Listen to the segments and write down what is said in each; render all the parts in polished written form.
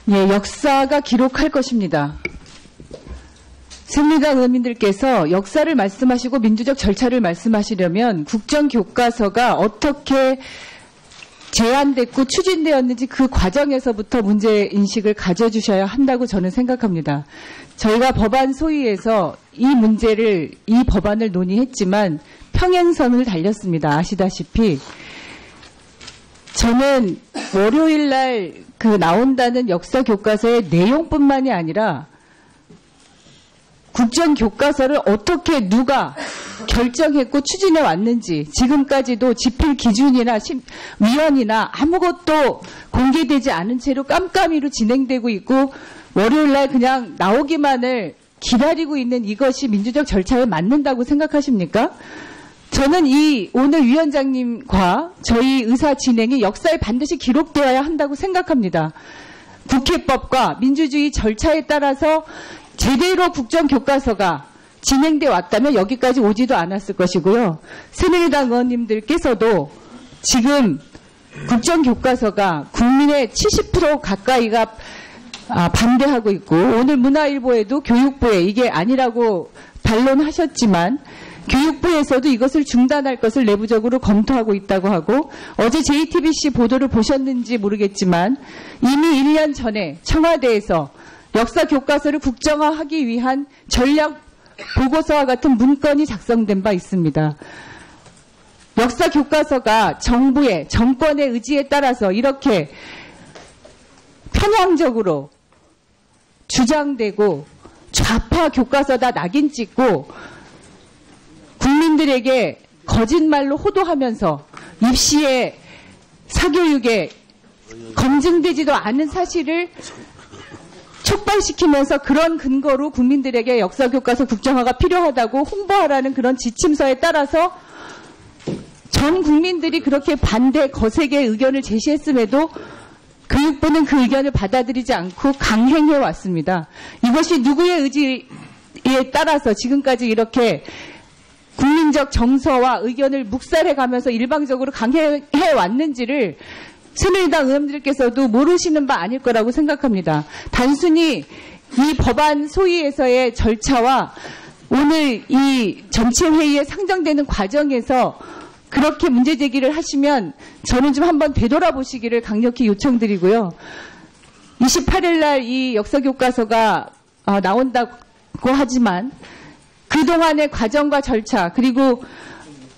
예, 역사가 기록할 것입니다. 새누리당 의원님들께서 역사를 말씀하시고 민주적 절차를 말씀하시려면 국정교과서가 어떻게 제안됐고 추진되었는지 그 과정에서부터 문제인식을 가져주셔야 한다고 저는 생각합니다. 저희가 법안 소위에서 이 문제를, 이 법안을 논의했지만 평행선을 달렸습니다. 아시다시피. 저는 월요일 날 그 나온다는 역사교과서의 내용뿐만이 아니라 국정교과서를 어떻게 누가 결정했고 추진해 왔는지 지금까지도 집필 기준이나 위원이나 아무것도 공개되지 않은 채로 깜깜이로 진행되고 있고 월요일날 그냥 나오기만을 기다리고 있는 이것이 민주적 절차에 맞는다고 생각하십니까? 저는 이 오늘 위원장님과 저희 의사 진행이 역사에 반드시 기록되어야 한다고 생각합니다. 국회법과 민주주의 절차에 따라서 제대로 국정교과서가 진행돼 왔다면 여기까지 오지도 않았을 것이고요. 새누리당 의원님들께서도 지금 국정교과서가 국민의 70% 가까이가 반대하고 있고 오늘 문화일보에도 교육부에 이게 아니라고 반론하셨지만 교육부에서도 이것을 중단할 것을 내부적으로 검토하고 있다고 하고 어제 JTBC 보도를 보셨는지 모르겠지만 이미 1년 전에 청와대에서 역사교과서를 국정화하기 위한 전략 보고서와 같은 문건이 작성된 바 있습니다. 역사교과서가 정부의 정권의 의지에 따라서 이렇게 편향적으로 주장되고 좌파 교과서다 낙인 찍고 국민들에게 거짓말로 호도하면서 입시에 사교육에 검증되지도 않은 사실을 촉발시키면서 그런 근거로 국민들에게 역사교과서 국정화가 필요하다고 홍보하라는 그런 지침서에 따라서 전 국민들이 그렇게 반대 거세게 의견을 제시했음에도 교육부는 그 의견을 받아들이지 않고 강행해 왔습니다. 이것이 누구의 의지에 따라서 지금까지 이렇게 국민적 정서와 의견을 묵살해가면서 일방적으로 강행해 왔는지를 새누리당 의원들께서도 모르시는 바 아닐 거라고 생각합니다. 단순히 이 법안 소위에서의 절차와 오늘 이 전체회의에 상정되는 과정에서 그렇게 문제 제기를 하시면 저는 좀 한번 되돌아보시기를 강력히 요청드리고요. 28일 날 이 역사교과서가 나온다고 하지만 그동안의 과정과 절차 그리고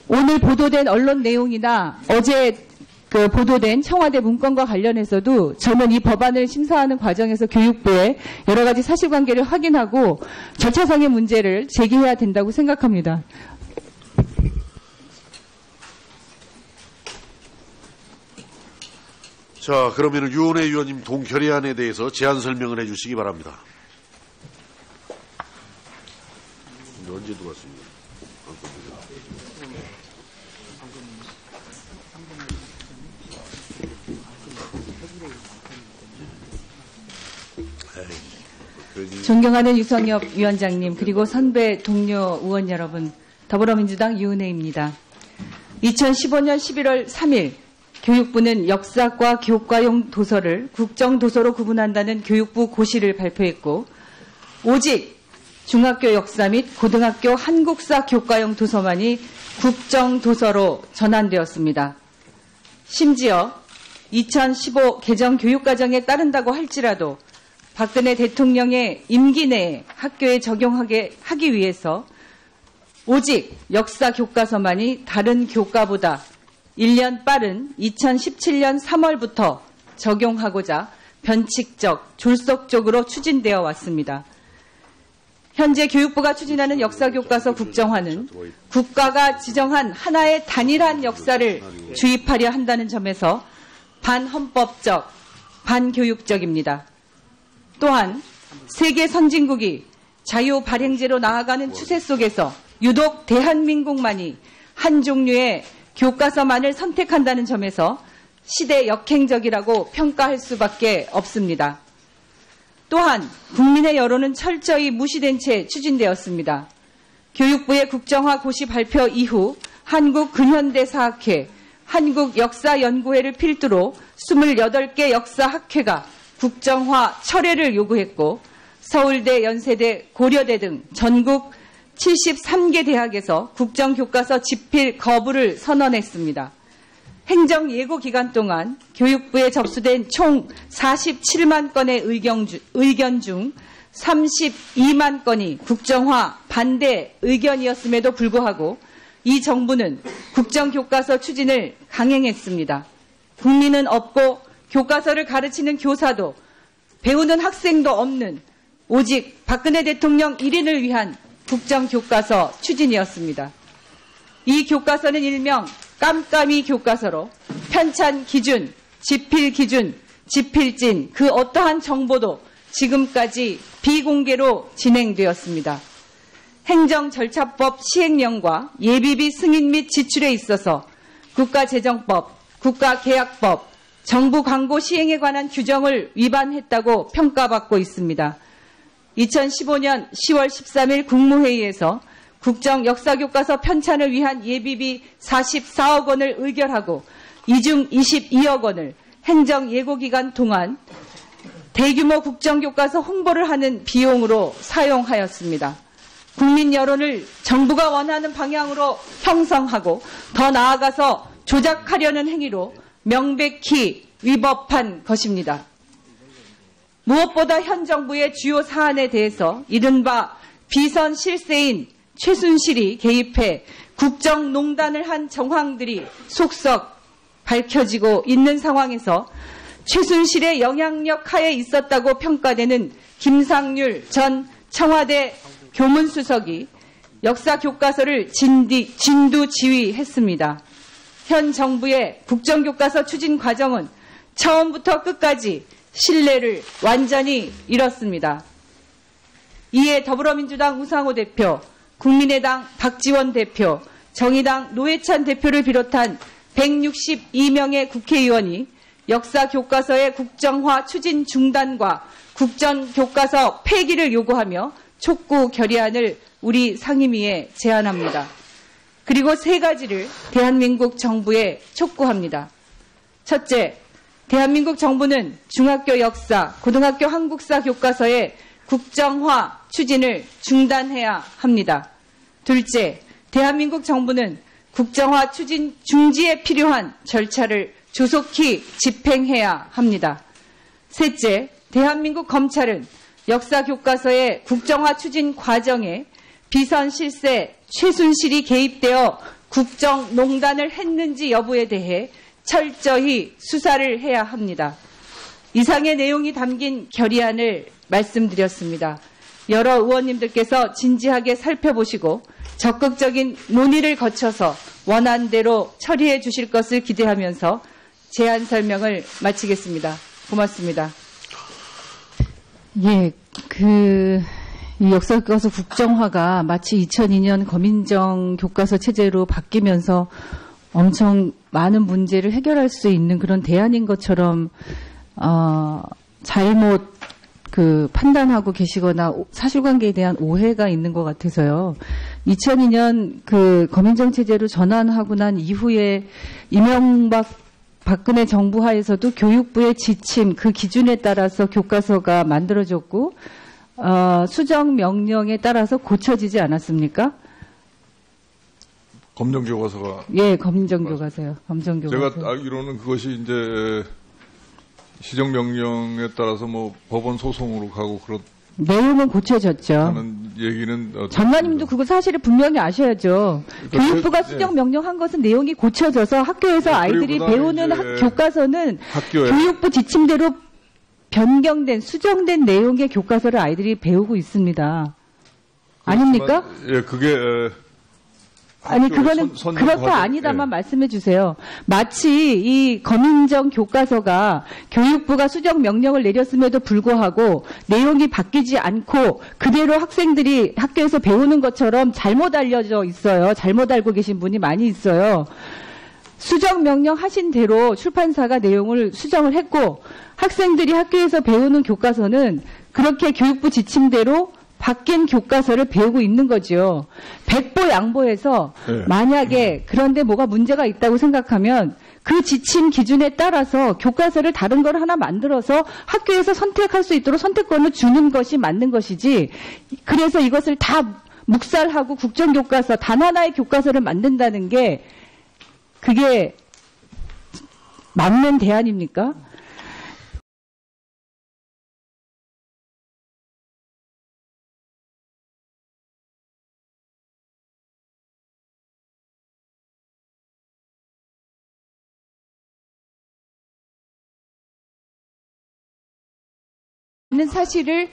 오늘 보도된 언론 내용이나 어제 보도된 청와대 문건과 관련해서도 저는 이 법안을 심사하는 과정에서 교육부에 여러 가지 사실관계를 확인하고 절차상의 문제를 제기해야 된다고 생각합니다. 자, 그러면 유은혜 의원님 동결의안에 대해서 제안 설명을 해주시기 바랍니다. 언제 들어왔습니까? 존경하는 유성엽 위원장님 그리고 선배 동료 의원 여러분, 더불어민주당 유은혜입니다. 2015년 11월 3일 교육부는 역사과 교과용 도서를 국정도서로 구분한다는 교육부 고시를 발표했고 오직 중학교 역사 및 고등학교 한국사 교과용 도서만이 국정도서로 전환되었습니다. 심지어 2015 개정 교육과정에 따른다고 할지라도 박근혜 대통령의 임기 내에 학교에 적용하게 하기 위해서 오직 역사 교과서만이 다른 교과보다 1년 빠른 2017년 3월부터 적용하고자 변칙적, 졸속적으로 추진되어 왔습니다. 현재 교육부가 추진하는 역사교과서 국정화는 국가가 지정한 하나의 단일한 역사를 주입하려 한다는 점에서 반헌법적, 반교육적입니다. 또한 세계 선진국이 자유 발행제로 나아가는 추세 속에서 유독 대한민국만이 한 종류의 교과서만을 선택한다는 점에서 시대 역행적이라고 평가할 수밖에 없습니다. 또한 국민의 여론은 철저히 무시된 채 추진되었습니다. 교육부의 국정화 고시 발표 이후 한국근현대사학회, 한국역사연구회를 필두로 28개 역사학회가 국정화 철회를 요구했고 서울대, 연세대, 고려대 등 전국 73개 대학에서 국정교과서 집필 거부를 선언했습니다. 행정 예고 기간 동안 교육부에 접수된 총 47만 건의 의견 중 32만 건이 국정화 반대 의견이었음에도 불구하고 이 정부는 국정교과서 추진을 강행했습니다. 국민은 없고 교과서를 가르치는 교사도 배우는 학생도 없는 오직 박근혜 대통령 1인을 위한 국정교과서 추진이었습니다. 이 교과서는 일명 깜깜이 교과서로 편찬 기준, 집필 기준, 집필진 그 어떠한 정보도 지금까지 비공개로 진행되었습니다. 행정절차법 시행령과 예비비 승인 및 지출에 있어서 국가재정법, 국가계약법, 정부 광고 시행에 관한 규정을 위반했다고 평가받고 있습니다. 2015년 10월 13일 국무회의에서 국정 역사교과서 편찬을 위한 예비비 44억 원을 의결하고 이 중 22억 원을 행정 예고기간 동안 대규모 국정교과서 홍보를 하는 비용으로 사용하였습니다. 국민 여론을 정부가 원하는 방향으로 형성하고 더 나아가서 조작하려는 행위로 명백히 위법한 것입니다. 무엇보다 현 정부의 주요 사안에 대해서 이른바 비선 실세인 최순실이 개입해 국정농단을 한 정황들이 속속 밝혀지고 있는 상황에서 최순실의 영향력 하에 있었다고 평가되는 김상률 전 청와대 교문수석이 역사교과서를 진두지휘했습니다. 현 정부의 국정교과서 추진 과정은 처음부터 끝까지 신뢰를 완전히 잃었습니다. 이에 더불어민주당 우상호 대표, 국민의당 박지원 대표, 정의당 노회찬 대표를 비롯한 162명의 국회의원이 역사교과서의 국정화 추진 중단과 국정교과서 폐기를 요구하며 촉구 결의안을 우리 상임위에 제안합니다. 그리고 세 가지를 대한민국 정부에 촉구합니다. 첫째, 대한민국 정부는 중학교 역사, 고등학교 한국사 교과서의 국정화 추진을 중단해야 합니다. 둘째, 대한민국 정부는 국정화 추진 중지에 필요한 절차를 조속히 집행해야 합니다. 셋째, 대한민국 검찰은 역사교과서의 국정화 추진 과정에 비선 실세 최순실이 개입되어 국정농단을 했는지 여부에 대해 철저히 수사를 해야 합니다. 이상의 내용이 담긴 결의안을 말씀드렸습니다. 여러 의원님들께서 진지하게 살펴보시고 적극적인 논의를 거쳐서 원안대로 처리해 주실 것을 기대하면서 제안 설명을 마치겠습니다. 고맙습니다. 예, 이 역사교과서 국정화가 마치 2002년 검인정 교과서 체제로 바뀌면서 엄청 많은 문제를 해결할 수 있는 그런 대안인 것처럼 잘못 판단하고 계시거나 사실관계에 대한 오해가 있는 것 같아서요. 2002년 검인정 체제로 전환하고 난 이후에 박근혜 정부 하에서도 교육부의 지침, 그 기준에 따라서 교과서가 만들어졌고 수정 명령에 따라서 고쳐지지 않았습니까? 검정교과서가. 예, 검정교과서요. 검정교과서. 제가 알기로는 그것이 이제 시정명령에 따라서 법원 소송으로 가고 그렇. 내용은 고쳐졌죠. 하는 얘기는. 장관님도 그거 사실을 분명히 아셔야죠. 그러니까 교육부가 수정 명령한 것은 내용이 고쳐져서 학교에서 아이들이 배우는 교과서는 학교에. 교육부 지침대로 변경된, 수정된 내용의 교과서를 아이들이 배우고 있습니다. 아닙니까? 예, 그게. 아니, 그거는 그렇다 아니다만 말씀해 주세요. 마치 이 검인정 교과서가 교육부가 수정 명령을 내렸음에도 불구하고 내용이 바뀌지 않고 그대로 학생들이 학교에서 배우는 것처럼 잘못 알려져 있어요. 잘못 알고 계신 분이 많이 있어요. 수정 명령 하신 대로 출판사가 내용을 수정을 했고 학생들이 학교에서 배우는 교과서는 그렇게 교육부 지침대로 바뀐 교과서를 배우고 있는 거죠. 백보 양보해서 네. 만약에 그런데 뭐가 문제가 있다고 생각하면 그 지침 기준에 따라서 교과서를 다른 걸 하나 만들어서 학교에서 선택할 수 있도록 선택권을 주는 것이 맞는 것이지, 그래서 이것을 다 묵살하고 국정교과서 단 하나의 교과서를 만든다는 게 그게 맞는 대안입니까? 있는 사실을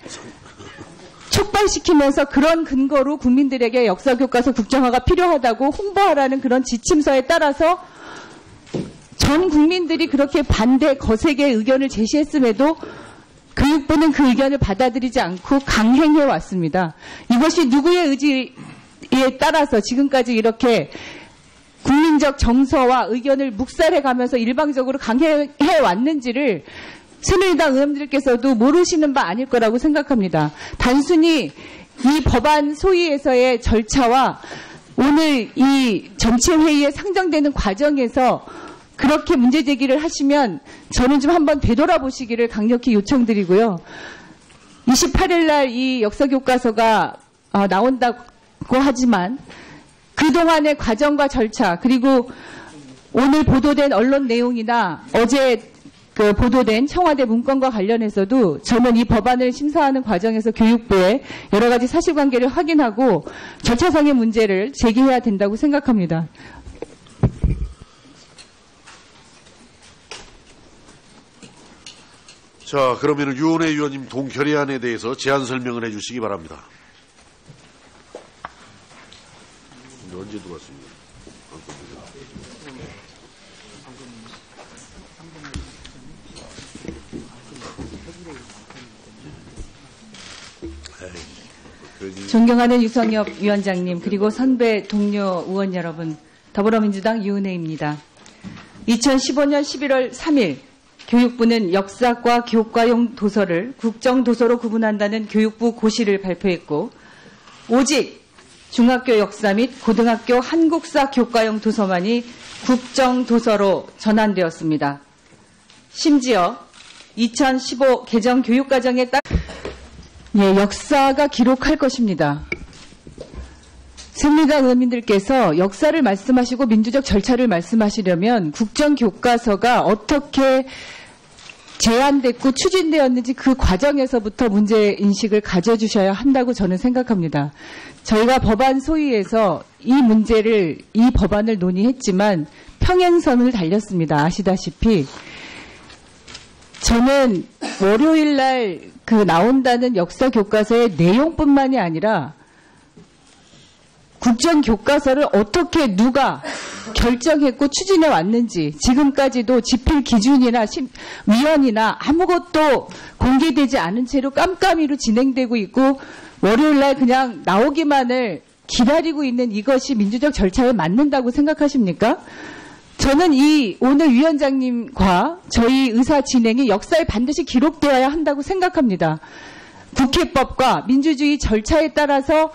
촉발시키면서 그런 근거로 국민들에게 역사교과서 국정화가 필요하다고 홍보하라는 그런 지침서에 따라서 전 국민들이 그렇게 반대 거세게 의견을 제시했음에도 교육부는 그 의견을 받아들이지 않고 강행해 왔습니다. 이것이 누구의 의지에 따라서 지금까지 이렇게 국민적 정서와 의견을 묵살해 가면서 일방적으로 강행해 왔는지를 새누리당 의원들께서도 모르시는 바 아닐 거라고 생각합니다. 단순히 이 법안 소위에서의 절차와 오늘 이 전체 회의에 상정되는 과정에서 그렇게 문제 제기를 하시면 저는 좀 한번 되돌아보시기를 강력히 요청드리고요. 28일 날 이 역사교과서가 나온다고 하지만 그동안의 과정과 절차, 그리고 오늘 보도된 언론 내용이나 어제 보도된 청와대 문건과 관련해서도 저는 이 법안을 심사하는 과정에서 교육부에 여러 가지 사실관계를 확인하고 절차상의 문제를 제기해야 된다고 생각합니다. 자, 그러면 유은혜 의원님 동결의안에 대해서 제안 설명을 해주시기 바랍니다. 언제 들어왔습니까? 존경하는 유성엽 위원장님, 그리고 선배 동료 의원 여러분, 더불어민주당 유은혜입니다. 2015년 11월 3일 교육부는 역사과 교과용 도서를 국정도서로 구분한다는 교육부 고시를 발표했고, 오직 중학교 역사 및 고등학교 한국사 교과용 도서만이 국정도서로 전환되었습니다. 심지어 2015 개정 교육과정에 따라 역사가 기록할 것입니다. 새누리당 의원님들께서 역사를 말씀하시고 민주적 절차를 말씀하시려면 국정교과서가 어떻게 제안됐고 추진되었는지 그 과정에서부터 문제인식을 가져주셔야 한다고 저는 생각합니다. 저희가 법안 소위에서 이 문제를, 이 법안을 논의했지만 평행선을 달렸습니다. 아시다시피 저는 월요일 날 나온다는 역사 교과서의 내용뿐만이 아니라 국정교과서를 어떻게 누가 결정했고 추진해 왔는지 지금까지도 집필 기준이나 위원이나 아무것도 공개되지 않은 채로 깜깜이로 진행되고 있고 월요일 날 그냥 나오기만을 기다리고 있는 이것이 민주적 절차에 맞는다고 생각하십니까? 저는 오늘 위원장님과 저희 의사 진행이 역사에 반드시 기록되어야 한다고 생각합니다. 국회법과 민주주의 절차에 따라서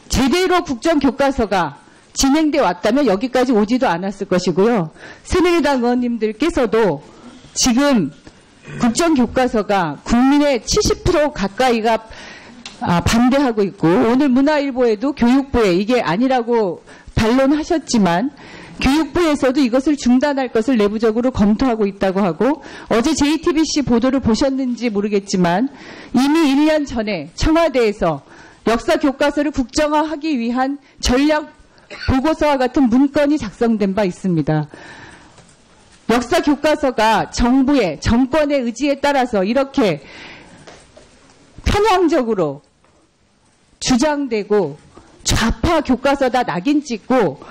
제대로 국정교과서가 진행돼 왔다면 여기까지 오지도 않았을 것이고요. 새누리당 의원님들께서도 지금 국정교과서가 국민의 70% 가까이가 반대하고 있고 오늘 문화일보에도 교육부에 이게 아니라고 반론하셨지만 교육부에서도 이것을 중단할 것을 내부적으로 검토하고 있다고 하고 어제 JTBC 보도를 보셨는지 모르겠지만 이미 1년 전에 청와대에서 역사 교과서를 국정화하기 위한 전략 보고서와 같은 문건이 작성된 바 있습니다. 역사 교과서가 정부의 정권의 의지에 따라서 이렇게 편향적으로 주장되고 좌파 교과서다 낙인 찍고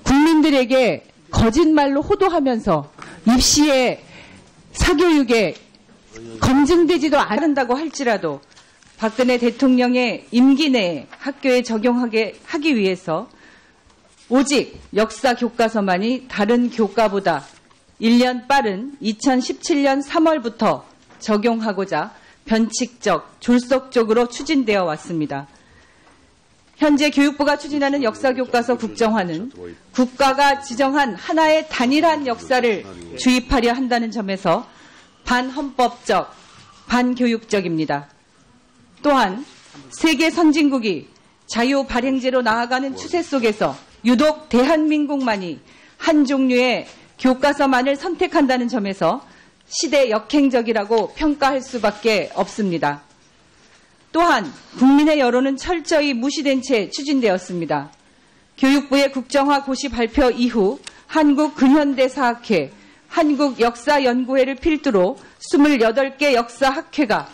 국민들에게 거짓말로 호도하면서 입시에 사교육에 검증되지도 않는다고 할지라도 박근혜 대통령의 임기 내에 학교에 적용하게 하기 위해서 오직 역사 교과서만이 다른 교과보다 1년 빠른 2017년 3월부터 적용하고자 변칙적, 졸속적으로 추진되어 왔습니다. 현재 교육부가 추진하는 역사교과서 국정화는 국가가 지정한 하나의 단일한 역사를 주입하려 한다는 점에서 반헌법적, 반교육적입니다. 또한 세계 선진국이 자유 발행제로 나아가는 추세 속에서 유독 대한민국만이 한 종류의 교과서만을 선택한다는 점에서 시대 역행적이라고 평가할 수밖에 없습니다. 또한 국민의 여론은 철저히 무시된 채 추진되었습니다. 교육부의 국정화 고시 발표 이후 한국근현대사학회, 한국역사연구회를 필두로 28개 역사학회가